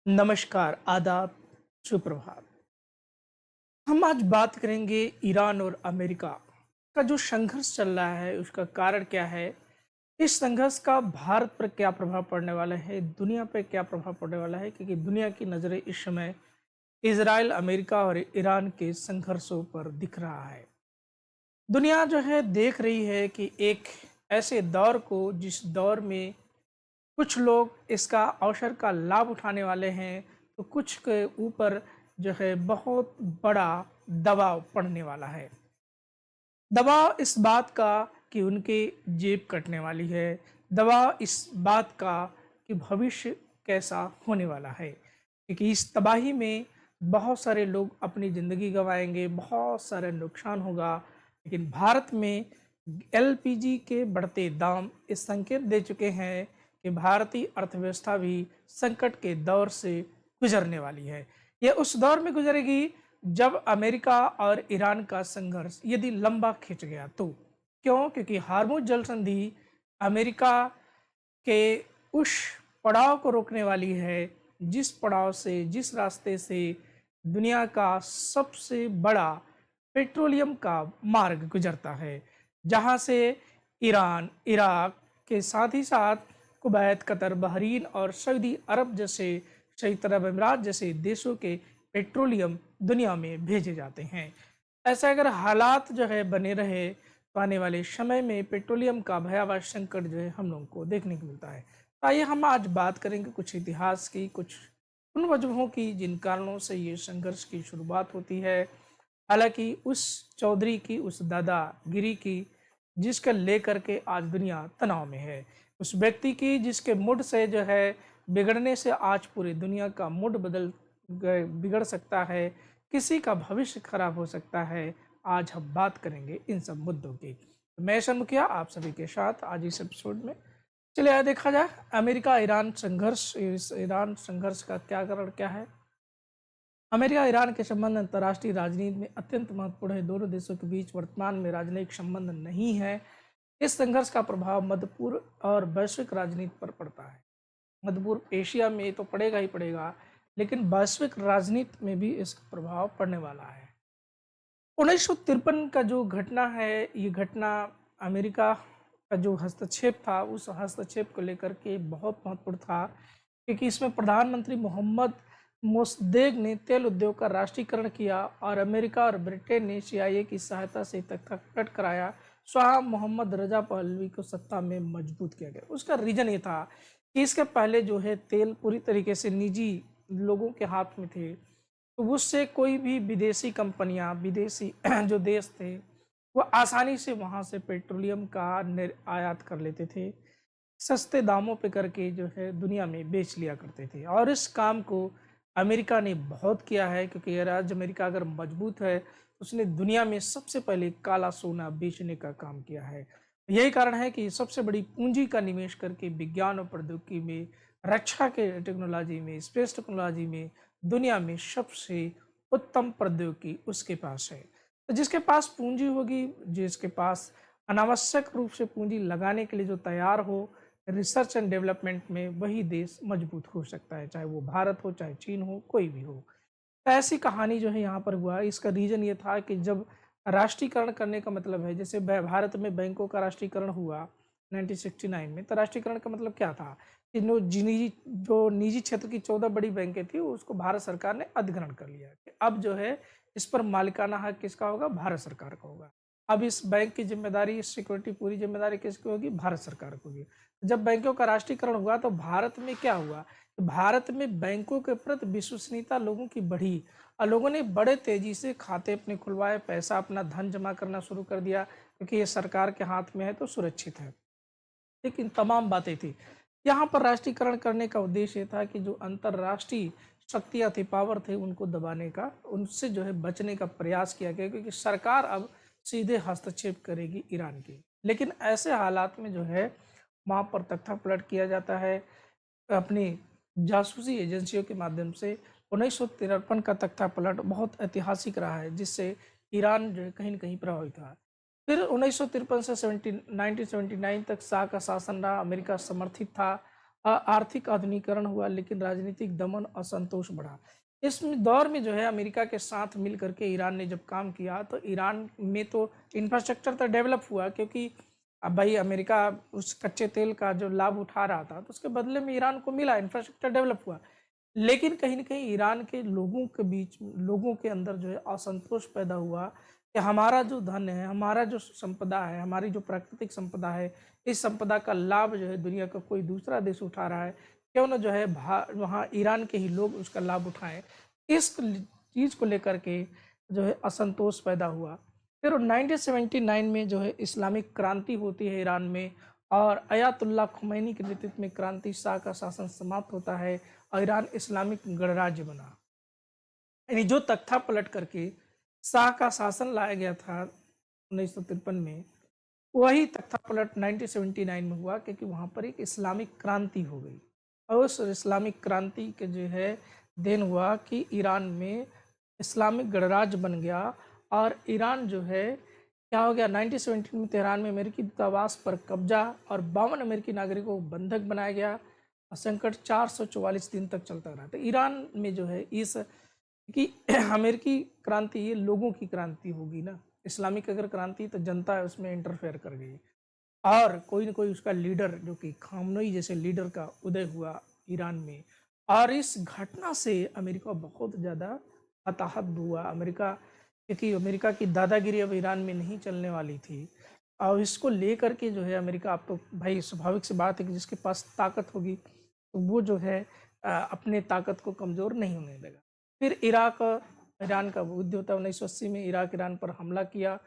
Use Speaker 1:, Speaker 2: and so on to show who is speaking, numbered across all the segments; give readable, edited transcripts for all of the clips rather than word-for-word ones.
Speaker 1: नमस्कार, आदाब, सुप्रभात। हम आज बात करेंगे ईरान और अमेरिका का जो संघर्ष चल रहा है, उसका कारण क्या है? इस संघर्ष का भारत पर क्या प्रभाव पड़ने वाला है? दुनिया पे क्या प्रभाव पड़ने वाला है? क्योंकि दुनिया की नज़रें इस समय इज़राइल, अमेरिका और ईरान के संघर्षों पर दिख रहा है। दुनिया जो है देख रही है कि एक ऐसे दौर को जिस दौर में कुछ लोग इसका अवसर का लाभ उठाने वाले हैं, तो कुछ के ऊपर जो है बहुत बड़ा दबाव पड़ने वाला है। दबाव इस बात का कि उनकी जेब कटने वाली है, दबाव इस बात का कि भविष्य कैसा होने वाला है। क्योंकि इस तबाही में बहुत सारे लोग अपनी ज़िंदगी गंवाएँगे, बहुत सारे नुकसान होगा। लेकिन भारत में एलपीजी के बढ़ते दाम इस संकेत दे चुके हैं कि भारतीय अर्थव्यवस्था भी संकट के दौर से गुजरने वाली है। ये उस दौर में गुजरेगी जब अमेरिका और ईरान का संघर्ष यदि लंबा खिंच गया तो। क्यों? क्योंकि हार्मुज जल संधि अमेरिका के उस पड़ाव को रोकने वाली है, जिस पड़ाव से, जिस रास्ते से दुनिया का सबसे बड़ा पेट्रोलियम का मार्ग गुजरता है, जहां से ईरान, इराक के साथ ही साथ कुवैत, कतर, बहरीन और सऊदी अरब जैसे, संयुक्त अरब अमीरात जैसे देशों के पेट्रोलियम दुनिया में भेजे जाते हैं। ऐसे अगर हालात जो है बने रहे, तो आने वाले समय में पेट्रोलियम का भयावह संकट जो है हम लोगों को देखने को मिलता है। तो आइए हम आज बात करेंगे कुछ इतिहास की, कुछ उन वजहों की जिन कारणों से ये संघर्ष की शुरुआत होती है। हालांकि उस चौधरी की, उस दादागिरी की, जिसका लेकर के आज दुनिया तनाव में है, उस व्यक्ति की जिसके मुड से जो है बिगड़ने से आज पूरी दुनिया का मुड बिगड़ सकता है, किसी का भविष्य खराब हो सकता है। आज हम बात करेंगे इन सब मुद्दों की। तो मैं शर्मुखिया आप सभी के साथ आज इस एपिसोड में। चलिए आइए देखा जाए अमेरिका ईरान संघर्ष, इस ईरान संघर्ष का क्या कारण क्या है। अमेरिका ईरान के संबंध अंतर्राष्ट्रीय राजनीति में अत्यंत महत्वपूर्ण है। दोनों देशों के बीच वर्तमान में राजनयिक संबंध नहीं है। इस संघर्ष का प्रभाव मध्य पूर्व और वैश्विक राजनीति पर पड़ता है। मध्य पूर्व एशिया में तो पड़ेगा ही पड़ेगा, लेकिन वैश्विक राजनीति में भी इसका प्रभाव पड़ने वाला है। 1953 का जो घटना है, ये घटना अमेरिका का जो हस्तक्षेप था, उस हस्तक्षेप को लेकर के बहुत महत्वपूर्ण था, क्योंकि इसमें प्रधानमंत्री मोहम्मद मोसद्देक ने तेल उद्योग का राष्ट्रीयकरण किया और अमेरिका और ब्रिटेन ने सीआईए की सहायता से तख्तापलट कराया। शाह मोहम्मद रजा पहलवी को सत्ता में मजबूत किया गया। उसका रीजन ये था कि इसके पहले जो है तेल पूरी तरीके से निजी लोगों के हाथ में थे, तो उससे कोई भी विदेशी कंपनियां, विदेशी जो देश थे, वो आसानी से वहां से पेट्रोलियम का आयात कर लेते थे, सस्ते दामों पे करके जो है दुनिया में बेच लिया करते थे। और इस काम को अमेरिका ने बहुत किया है, क्योंकि ये राज्य अमेरिका अगर मजबूत है तो उसने दुनिया में सबसे पहले काला सोना बेचने का काम किया है। यही कारण है कि सबसे बड़ी पूंजी का निवेश करके विज्ञान और प्रौद्योगिकी में, रक्षा के टेक्नोलॉजी में, स्पेस टेक्नोलॉजी में दुनिया में सबसे उत्तम प्रौद्योगिकी उसके पास है। तो जिसके पास पूंजी होगी, जिसके पास अनावश्यक रूप से पूंजी लगाने के लिए जो तैयार हो रिसर्च एंड डेवलपमेंट में, वही देश मजबूत हो सकता है, चाहे वो भारत हो, चाहे चीन हो, कोई भी हो। तो ऐसी कहानी जो है यहाँ पर हुआ। इसका रीजन ये था कि जब राष्ट्रीयकरण करने का मतलब है, जैसे भारत में बैंकों का राष्ट्रीयकरण हुआ 1969 में, तो राष्ट्रीयकरण का मतलब क्या था कि जो निजी क्षेत्र की 14 बड़ी बैंकें थी, उसको भारत सरकार ने अधिग्रहण कर लिया कि अब जो है इस पर मालिकाना हक किसका होगा? भारत सरकार का होगा। अब इस बैंक की जिम्मेदारी, इस सिक्योरिटी पूरी जिम्मेदारी किसकी होगी? भारत सरकार को होगी। जब बैंकों का राष्ट्रीयकरण हुआ तो भारत में क्या हुआ? तो भारत में बैंकों के प्रति विश्वसनीयता लोगों की बढ़ी और लोगों ने बड़े तेजी से खाते अपने खुलवाए, पैसा अपना धन जमा करना शुरू कर दिया, क्योंकि ये सरकार के हाथ में है तो सुरक्षित है। लेकिन तमाम बातें थी। यहाँ पर राष्ट्रीयकरण करने का उद्देश्य था कि जो अंतर्राष्ट्रीय शक्तियाँ थी, पावर थे, उनको दबाने का, उनसे जो है बचने का प्रयास किया गया, क्योंकि सरकार अब सीधे हस्तक्षेप करेगी ईरान की। लेकिन ऐसे हालात में जो है वहाँ पर तख्तापलट किया जाता है अपनी जासूसी एजेंसियों के माध्यम से। 1953 का तख्तापलट बहुत ऐतिहासिक रहा है, जिससे ईरान जो है कहीं न कहीं प्रभावित हुआ। फिर 1953 से 1979 तक शाह का शासन रहा, अमेरिका समर्थित था आर्थिक आधुनिकीकरण हुआ, लेकिन राजनीतिक दमन, असंतोष बढ़ा। इस दौर में जो है अमेरिका के साथ मिल करके ईरान ने जब काम किया, तो ईरान में तो इंफ्रास्ट्रक्चर तो डेवलप हुआ, क्योंकि अब भाई अमेरिका उस कच्चे तेल का जो लाभ उठा रहा था, तो उसके बदले में ईरान को मिला, इंफ्रास्ट्रक्चर डेवलप हुआ। लेकिन कहीं न कहीं ईरान के लोगों के बीच, लोगों के अंदर जो है असंतोष पैदा हुआ कि हमारा जो धन है, हमारा जो संपदा है, हमारी जो प्राकृतिक संपदा है, इस संपदा का लाभ जो है दुनिया का कोई दूसरा देश उठा रहा है, क्यों ना जो है वहाँ ईरान के ही लोग उसका लाभ उठाएँ। इस चीज़ को लेकर के जो है असंतोष पैदा हुआ। फिर 1979 में जो है इस्लामिक क्रांति होती है ईरान में, और अयातुल्लाह खुमैनी के नेतृत्व में क्रांति, शाह का शासन समाप्त होता है और ईरान इस्लामिक गणराज्य बना। यानी जो तख्ता पलट करके शाह का शासन लाया गया था 1953 में, वही तख्ता पलट 1979 में हुआ, क्योंकि वहाँ पर एक इस्लामिक क्रांति हो गई। और उस इस्लामिक क्रांति के जो है देन हुआ कि ईरान में इस्लामिक गणराज्य बन गया। और ईरान जो है क्या हो गया, 1917 में तेहरान में अमेरिकी दूतावास पर कब्जा और 52 अमेरिकी नागरिकों को बंधक बनाया गया, और संकट 444 दिन तक चलता रहा। तो ईरान में जो है इस कि अमेरिकी क्रांति ये लोगों की क्रांति होगी ना, इस्लामिक अगर क्रांति तो जनता उसमें इंटरफेयर कर गई, और कोई ना कोई उसका लीडर, जो कि खामनोई जैसे लीडर का उदय हुआ ईरान में। और इस घटना से अमेरिका बहुत ज़्यादा हताहत हुआ। अमेरिका, क्योंकि अमेरिका की दादागिरी अब ईरान में नहीं चलने वाली थी, और इसको लेकर के जो है अमेरिका, अब तो भाई स्वाभाविक सी बात है कि जिसके पास ताकत होगी तो वो जो है अपने ताकत को कमज़ोर नहीं होने देगा। फिर इराक ईरान का युद्ध होता है 1980 में, इराक ईरान पर हमला किया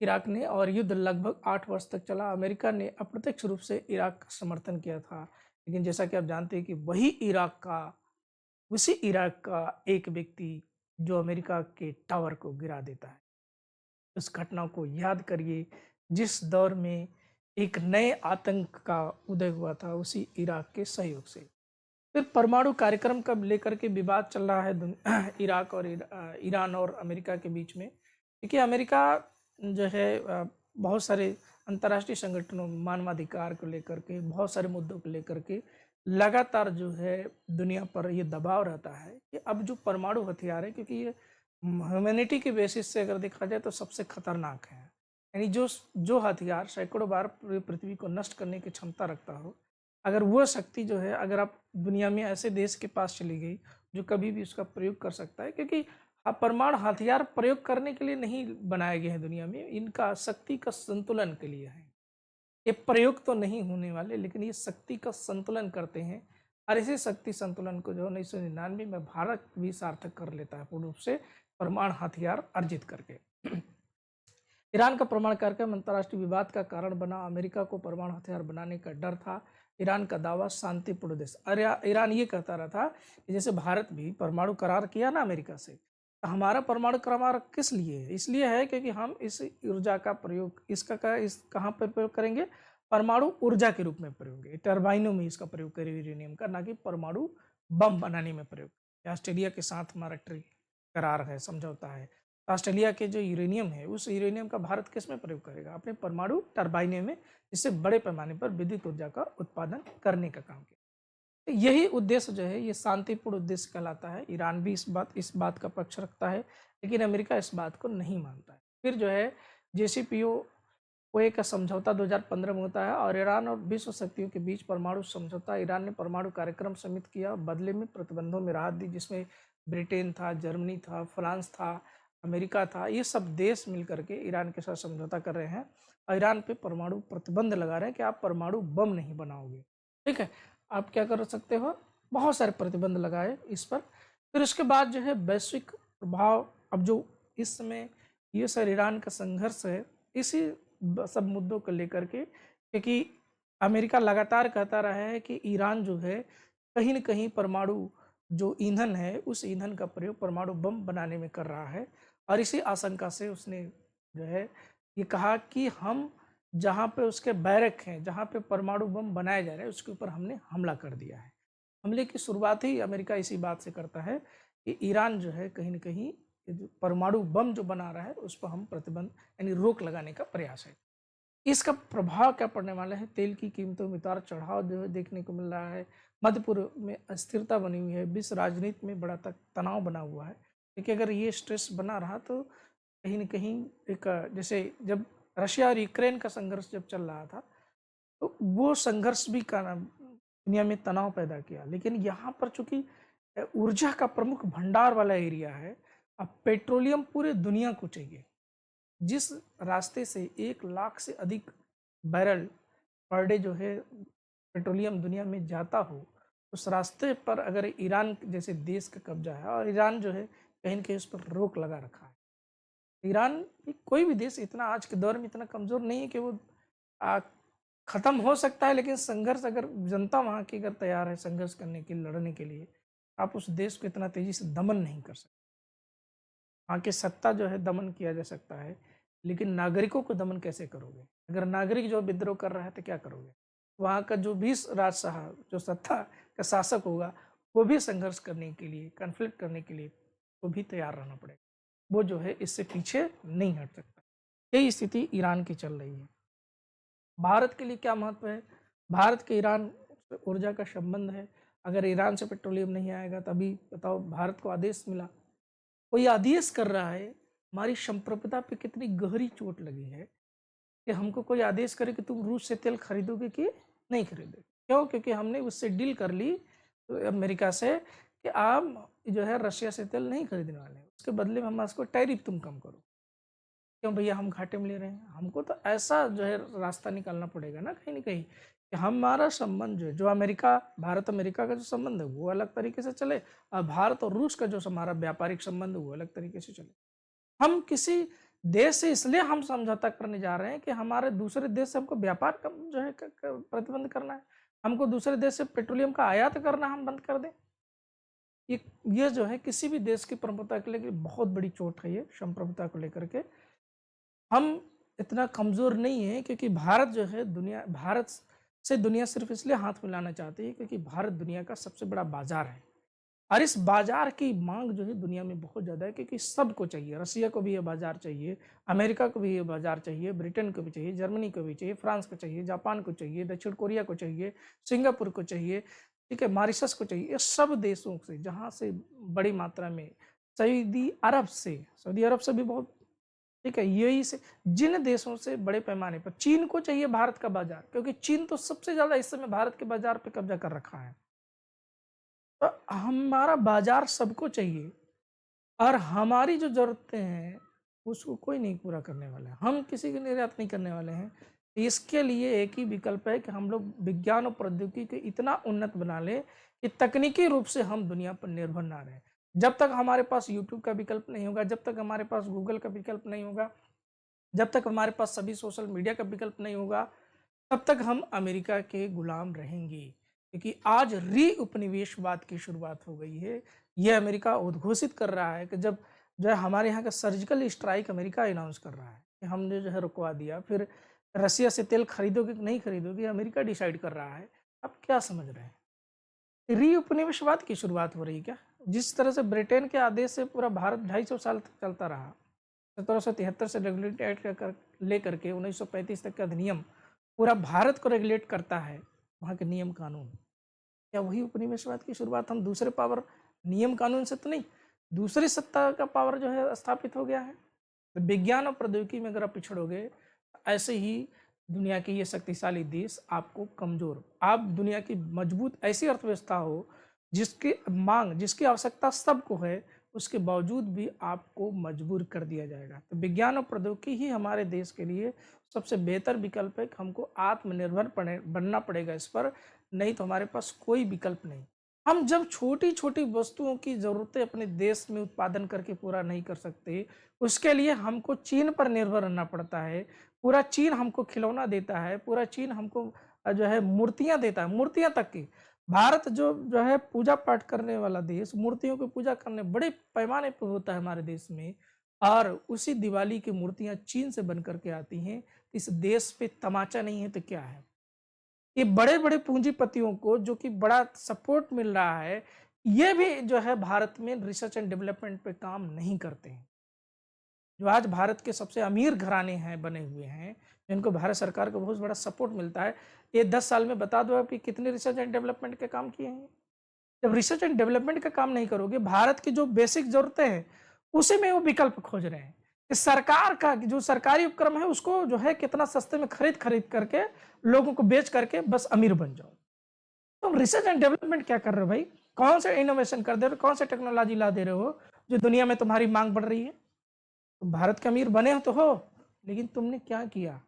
Speaker 1: इराक ने, और युद्ध लगभग 8 वर्ष तक चला। अमेरिका ने अप्रत्यक्ष रूप से इराक का समर्थन किया था, लेकिन जैसा कि आप जानते हैं कि उसी इराक का एक व्यक्ति जो अमेरिका के टावर को गिरा देता है। उस घटना को याद करिए, जिस दौर में एक नए आतंक का उदय हुआ था उसी इराक के सहयोग से। फिर परमाणु कार्यक्रम का लेकर के विवाद चल रहा है इराक और ईरान और अमेरिका के बीच में। देखिए अमेरिका जो है बहुत सारे अंतर्राष्ट्रीय संगठनों, मानवाधिकार को लेकर के, बहुत सारे मुद्दों को लेकर के लगातार जो है दुनिया पर ये दबाव रहता है कि अब जो परमाणु हथियार है, क्योंकि ये ह्यूमैनिटी के बेसिस से अगर देखा जाए तो सबसे खतरनाक है। यानी जो जो हथियार सैकड़ों बार पूरी पृथ्वी को नष्ट करने की क्षमता रखता हो, अगर वो शक्ति जो है, अगर आप दुनिया में ऐसे देश के पास चली गई जो कभी भी उसका प्रयोग कर सकता है, क्योंकि परमाणु हथियार प्रयोग करने के लिए नहीं बनाए गए हैं दुनिया में, इनका शक्ति का संतुलन के लिए है। ये प्रयोग तो नहीं होने वाले, लेकिन ये शक्ति का संतुलन करते हैं, और इसी शक्ति संतुलन को जो 1999 में भारत भी सार्थक कर लेता है पूर्ण रूप से, परमाणु हथियार अर्जित करके। ईरान का परमाणु कार्यक्रम अंतर्राष्ट्रीय विवाद का कारण बना। अमेरिका को परमाणु हथियार बनाने का डर था। ईरान का दावा शांतिपूर्ण देश, अरे ईरान ये कहता रहा था कि जैसे भारत भी परमाणु करार किया ना अमेरिका से, तो हमारा परमाणु करार किस लिए है? इसलिए है क्योंकि हम इस ऊर्जा का प्रयोग इस कहाँ पर प्रयोग करेंगे? परमाणु ऊर्जा के रूप में प्रयोग करेंगे, टर्बाइनों में इसका प्रयोग करेंगे यूरेनियम का, ना कि परमाणु बम बनाने में प्रयोग। ऑस्ट्रेलिया के साथ हमारा करार है, समझौता है। ऑस्ट्रेलिया के जो यूरेनियम है, उस यूरेनियम का भारत किस में प्रयोग करेगा? अपने परमाणु टरबाइने में, जिससे बड़े पैमाने पर विद्युत ऊर्जा का उत्पादन करने का काम किया। तो यही उद्देश्य जो है ये शांतिपूर्ण उद्देश्य कहलाता है। ईरान भी इस बात का पक्ष रखता है, लेकिन अमेरिका इस बात को नहीं मानता है। फिर जो है JCPOA का समझौता 2015 में होता है, और ईरान और विश्व शक्तियों के बीच परमाणु समझौता। ईरान ने परमाणु कार्यक्रम समित किया, बदले में प्रतिबंधों में राहत दी, जिसमें ब्रिटेन था, जर्मनी था, फ्रांस था, अमेरिका था। ये सब देश मिल करके ईरान के साथ समझौता कर रहे हैं, और ईरान पे परमाणु प्रतिबंध लगा रहे हैं कि आप परमाणु बम नहीं बनाओगे। ठीक है, आप क्या कर सकते हो? बहुत सारे प्रतिबंध लगाए इस पर। फिर उसके बाद जो है वैश्विक प्रभाव, अब जो इस समय यूएस और ईरान का संघर्ष है, इसी सब मुद्दों को लेकर के, क्योंकि अमेरिका लगातार कहता रहा है कि ईरान जो है कहीं न कहीं परमाणु जो ईंधन है, उस ईंधन का प्रयोग परमाणु बम बनाने में कर रहा है, और इसी आशंका से उसने जो है ये कहा कि हम जहाँ पे उसके बैरक हैं, जहाँ पे परमाणु बम बनाए जा रहे हैं, उसके ऊपर हमने हमला कर दिया है। हमले की शुरुआत ही अमेरिका इसी बात से करता है कि ईरान जो है कहीं न कहीं ये जो परमाणु बम जो बना रहा है, उस पर हम प्रतिबंध यानी रोक लगाने का प्रयास है। इसका प्रभाव क्या पड़ने वाला है? तेल की कीमतों में उतार-चढ़ाव जो है देखने को मिल रहा है। मध्य पूर्व में अस्थिरता बनी हुई है, विश्व राजनीति में बड़ा तनाव बना हुआ है। देखिए, अगर ये स्ट्रेस बना रहा तो कहीं न कहीं एक जैसे जब रशिया और यूक्रेन का संघर्ष जब चल रहा था, तो वो संघर्ष भी का ना दुनिया में तनाव पैदा किया। लेकिन यहाँ पर चूँकि ऊर्जा का प्रमुख भंडार वाला एरिया है, अब पेट्रोलियम पूरे दुनिया को चाहिए। जिस रास्ते से 1 लाख से अधिक बैरल पर डे जो है पेट्रोलियम दुनिया में जाता हो, उस रास्ते पर अगर ईरान जैसे देश का कब्जा है और ईरान जो है कहीं न कहीं उस पर रोक लगा रखा है। ईरान कोई भी देश इतना आज के दौर में इतना कमज़ोर नहीं है कि वो अ, ख़त्म हो सकता है, लेकिन संघर्ष अगर जनता वहाँ की अगर तैयार है संघर्ष करने के लिए, लड़ने के लिए, आप उस देश को इतना तेज़ी से दमन नहीं कर सकते। वहाँ की सत्ता जो है दमन किया जा सकता है, लेकिन नागरिकों को दमन कैसे करोगे? अगर नागरिक जो विद्रोह कर रहा है तो क्या करोगे? वहाँ का जो भी राजशाह जो सत्ता का शासक होगा, वो भी संघर्ष करने के लिए, कॉन्फ्लिक्ट करने के लिए वो भी तैयार रहना पड़ेगा। वो जो है इससे पीछे नहीं हट सकता। यही स्थिति ईरान की चल रही है। भारत के लिए क्या महत्व है? भारत के ईरान से ऊर्जा का संबंध है। अगर ईरान से पेट्रोलियम नहीं आएगा तो अभी बताओ भारत को आदेश मिला, कोई आदेश कर रहा है, हमारी संप्रभुता पे कितनी गहरी चोट लगी है कि हमको कोई आदेश करे कि तुम रूस से तेल खरीदोगे कि नहीं खरीदोगे। क्यों? क्योंकि हमने उससे डील कर ली अमेरिका से कि आप जो है रशिया से तेल नहीं खरीदने वाले हैं, उसके बदले में हम उसको टैरिफ तुम कम करो। क्यों भैया, हम घाटे में ले रहे हैं? हमको तो ऐसा जो है रास्ता निकालना पड़ेगा ना कहीं न कहीं कि हमारा संबंध जो है, जो अमेरिका भारत-अमेरिका का जो संबंध है वो अलग तरीके से चले और भारत और रूस का जो हमारा व्यापारिक संबंध है वो अलग तरीके से चले। हम किसी देश से इसलिए हम समझौता करने जा रहे हैं कि हमारे दूसरे देश से हमको व्यापार कम जो है प्रतिबंध करना है। हमको दूसरे देश से पेट्रोलियम का आयात करना हम बंद कर दें। ये ये जो है किसी भी देश की प्रभुता के लिए बहुत बड़ी चोट है, ये संप्रभुता को लेकर के। हम इतना कमज़ोर नहीं है क्योंकि भारत से दुनिया सिर्फ इसलिए हाथ मिलाना चाहती है क्योंकि भारत दुनिया का सबसे बड़ा बाजार है और इस बाजार की मांग जो है दुनिया में बहुत ज़्यादा है क्योंकि सबको चाहिए। रसिया को भी ये बाजार चाहिए, अमेरिका को भी ये बाजार चाहिए, ब्रिटेन को भी चाहिए, जर्मनी को भी चाहिए, फ्रांस को चाहिए, जापान को चाहिए, दक्षिण कोरिया को चाहिए, सिंगापुर को चाहिए, ठीक है, मॉरिशस को चाहिए। ये सब देशों से जहाँ से बड़ी मात्रा में सऊदी अरब से भी बहुत, ठीक है, यूएई से, जिन देशों से बड़े पैमाने पर चीन को चाहिए भारत का बाजार, क्योंकि चीन तो सबसे ज्यादा इस समय भारत के बाजार पे कब्जा कर रखा है। तो हमारा बाजार सबको चाहिए और हमारी जो जरूरतें हैं उसको कोई नहीं पूरा करने वाला है, हम किसी की निर्यात नहीं करने वाले हैं। इसके लिए एक ही विकल्प है कि हम लोग विज्ञान और प्रौद्योगिकी को इतना उन्नत बना लें कि तकनीकी रूप से हम दुनिया पर निर्भर ना रहें। जब तक हमारे पास यूट्यूब का विकल्प नहीं होगा, जब तक हमारे पास गूगल का विकल्प नहीं होगा, जब तक हमारे पास सभी सोशल मीडिया का विकल्प नहीं होगा, तब तक हम अमेरिका के गुलाम रहेंगे। क्योंकि आज री उपनिवेशवाद की शुरुआत हो गई है। ये अमेरिका उद्घोषित कर रहा है कि जब जो है हमारे यहाँ का सर्जिकल स्ट्राइक अमेरिका अनाउंस कर रहा है कि हमने जो है रुकवा दिया, फिर रसिया से तेल खरीदोगे कि नहीं खरीदोगे अमेरिका डिसाइड कर रहा है। आप क्या समझ रहे हैं? री उपनिवेशवाद की शुरुआत हो रही है क्या? जिस तरह से ब्रिटेन के आदेश से पूरा भारत 250 साल तक चलता रहा, 1773 से रेगुलेट एक्ट लेकर के 1935 तक का अधिनियम पूरा भारत को रेगुलेट करता है, वहाँ के नियम कानून। क्या वही उपनिवेशवाद की शुरुआत हम दूसरे पावर नियम कानून से तो नहीं, दूसरी सत्ता का पावर जो है स्थापित हो गया है? तो विज्ञान और प्रौद्योगिकी में अगर आप पिछड़ोगे, ऐसे ही दुनिया के ये शक्तिशाली देश आपको कमजोर, आप दुनिया की मजबूत ऐसी अर्थव्यवस्था हो जिसकी मांग, जिसकी आवश्यकता सबको है, उसके बावजूद भी आपको मजबूर कर दिया जाएगा। तो विज्ञान और प्रौद्योगिकी ही हमारे देश के लिए सबसे बेहतर विकल्प है कि हमको आत्मनिर्भर बनना पड़ेगा इस पर, नहीं तो हमारे पास कोई विकल्प नहीं। हम जब छोटी छोटी वस्तुओं की ज़रूरतें अपने देश में उत्पादन करके पूरा नहीं कर सकते, उसके लिए हमको चीन पर निर्भर रहना पड़ता है। पूरा चीन हमको खिलौना देता है, पूरा चीन हमको जो है मूर्तियाँ देता है, मूर्तियाँ तक की। भारत जो है पूजा पाठ करने वाला देश, मूर्तियों की पूजा करने बड़े पैमाने पर होता है हमारे देश में, और उसी दिवाली की मूर्तियाँ चीन से बन कर के आती हैं। इस देश पे तमाचा नहीं है तो क्या है? ये बड़े-बड़े पूंजीपतियों को जो कि बड़ा सपोर्ट मिल रहा है, ये भी जो है भारत में रिसर्च एंड डेवलपमेंट पे काम नहीं करते हैं। जो आज भारत के सबसे अमीर घराने हैं बने हुए हैं, जिनको भारत सरकार का बहुत बड़ा सपोर्ट मिलता है, ये 10 साल में बता दो आप कि कितने रिसर्च एंड डेवलपमेंट के काम किए हैं। जब रिसर्च एंड डेवलपमेंट का काम नहीं करोगे, भारत की जो बेसिक ज़रूरतें हैं, उसी में वो विकल्प खोज रहे हैं कि सरकार का जो सरकारी उपक्रम है, उसको जो है कितना सस्ते में खरीद करके, लोगों को बेच करके बस अमीर बन जाओ। तुम रिसर्च एंड डेवलपमेंट क्या कर रहे हो भाई? कौन से इनोवेशन कर दे रहे हो? कौन से टेक्नोलॉजी ला दे रहे हो, जो दुनिया में तुम्हारी माँग बढ़ रही है? तुम भारत के अमीर बने हो तो हो, लेकिन तुमने क्या किया?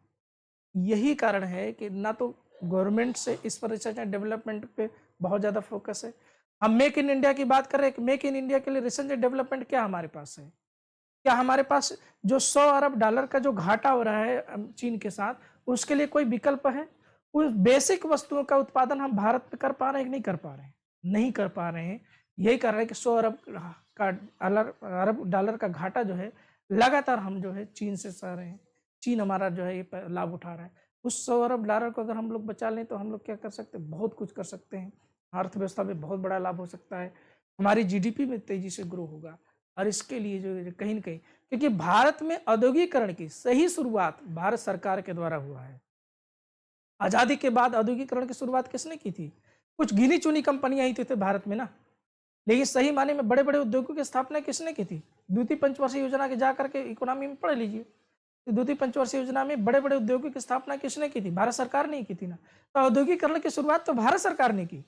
Speaker 1: यही कारण है कि ना तो गवर्नमेंट से इस पर रिसर्च एंड डेवलपमेंट पे बहुत ज़्यादा फोकस है। हम मेक इन इंडिया की बात कर रहे हैं कि मेक इन इंडिया के लिए रिसर्च एंड डेवलपमेंट क्या हमारे पास है? क्या हमारे पास जो $100 अरब का जो घाटा हो रहा है चीन के साथ, उसके लिए कोई विकल्प है? उस बेसिक वस्तुओं का उत्पादन हम भारत में कर पा रहे हैं कि नहीं कर पा रहे हैं? नहीं कर पा रहे हैं। यही कारण है कि 100 अरब का अरब डॉलर का घाटा जो है, लगातार हम जो है चीन से सह रहे हैं। चीन हमारा जो है ये लाभ उठा रहा है। उस 100 अरब डॉलर को अगर हम लोग बचा लें तो हम लोग क्या कर सकते हैं? बहुत कुछ कर सकते हैं। अर्थव्यवस्था में बहुत बड़ा लाभ हो सकता है। हमारी जीडीपी में तेजी से ग्रो होगा। और इसके लिए जो कहीं न कहीं, क्योंकि भारत में औद्योगिकरण की सही शुरुआत भारत सरकार के द्वारा हुआ है। आज़ादी के बाद औद्योगिकरण की शुरुआत किसने की थी? कुछ गिनी-चुनी कंपनियाँ ही तो थे भारत में ना। लेकिन सही मायने में बड़े-बड़े उद्योगों की स्थापना किसने की थी? द्वितीय पंचवर्षीय योजना के जा करके इकोनॉमी में पढ़ लीजिए। तो द्वितीय पंचवर्षीय योजना में बड़े-बड़े उद्योगों की स्थापना किसने की थी? भारत सरकार ने ही की थी ना। तो औद्योगिकरण की शुरुआत तो भारत सरकार ने की।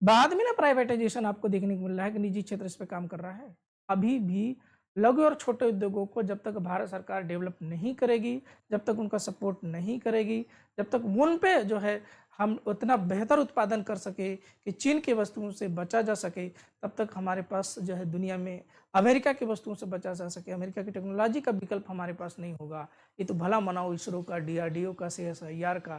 Speaker 1: बाद में ना प्राइवेटाइजेशन आपको देखने को मिल रहा है कि निजी क्षेत्र इस पे काम कर रहा है। अभी भी लघु और छोटे उद्योगों को जब तक भारत सरकार डेवलप नहीं करेगी, जब तक उनका सपोर्ट नहीं करेगी, जब तक उन पे जो है हम उतना बेहतर उत्पादन कर सके कि चीन की वस्तुओं से बचा जा सके, तब तक हमारे पास जो है दुनिया में अमेरिका की वस्तुओं से बचा जा सके, अमेरिका की टेक्नोलॉजी का विकल्प हमारे पास नहीं होगा। ये तो भला मनाओ इसरो का, डीआरडीओ का, सीएसआईआर का,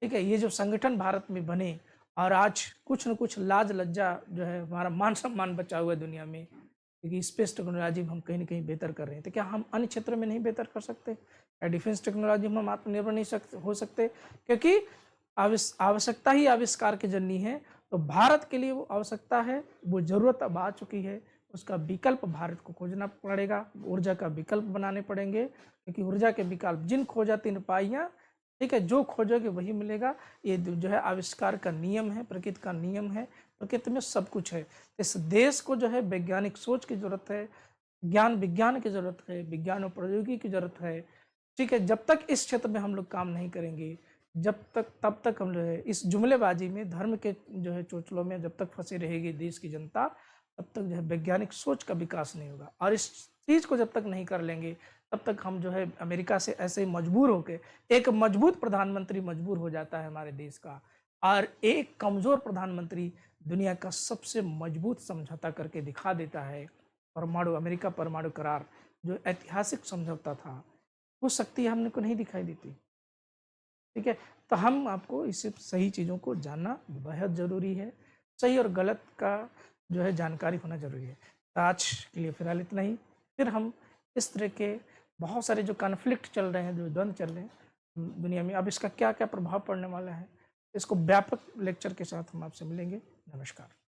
Speaker 1: ठीक है? ये जो संगठन भारत में बने और आज कुछ न कुछ लाज लज्जा जो है हमारा मान सम्मान बचा हुआ है दुनिया में, क्योंकि स्पेस टेक्नोलॉजी में हम कहीं न कहीं बेहतर कर रहे हैं। तो क्या हम अन्य क्षेत्रों में नहीं बेहतर कर सकते? क्या डिफेंस टेक्नोलॉजी में हम आत्मनिर्भर नहीं हो सकते? क्योंकि आवश्यकता ही आविष्कार की जननी है। तो भारत के लिए वो आवश्यकता है, वो ज़रूरत अब आ चुकी है। उसका विकल्प भारत को खोजना पड़ेगा, ऊर्जा का विकल्प बनाने पड़ेंगे, क्योंकि ऊर्जा के विकल्प जिन खोजा तिन पाइयाँ, ठीक है? जो खोजोगे वही मिलेगा। ये जो है आविष्कार का नियम है, प्रकृति का नियम है। प्रकृति में सब कुछ है। इस देश को जो है वैज्ञानिक सोच की ज़रूरत है, ज्ञान विज्ञान की ज़रूरत है, विज्ञान और प्रौद्योगिकी की ज़रूरत है, ठीक है? जब तक इस क्षेत्र में हम लोग काम नहीं करेंगे, जब तक तब तक हम जो है इस जुमलेबाजी में, धर्म के जो है चोचलों में जब तक फंसी रहेगी देश की जनता, तब तक जो है वैज्ञानिक सोच का विकास नहीं होगा। और इस चीज़ को जब तक नहीं कर लेंगे, तब तक हम जो है अमेरिका से ऐसे ही मजबूर होके, एक मजबूत प्रधानमंत्री मजबूर हो जाता है हमारे देश का, और एक कमज़ोर प्रधानमंत्री दुनिया का सबसे मजबूत समझौता करके दिखा देता है। अमेरिका परमाणु करार जो ऐतिहासिक समझौता था, वो शक्ति हमने को नहीं दिखाई देती, ठीक है? तो हम आपको इस सही चीज़ों को जानना बेहद ज़रूरी है। सही और गलत का जो है जानकारी होना ज़रूरी है। तो आज के लिए फ़िलहाल इतना ही। फिर हम इस तरह के बहुत सारे जो कॉन्फ्लिक्ट चल रहे हैं, जो द्वंद्व चल रहे हैं दुनिया में, अब इसका क्या-क्या प्रभाव पड़ने वाला है, इसको व्यापक लेक्चर के साथ हम आपसे मिलेंगे। नमस्कार।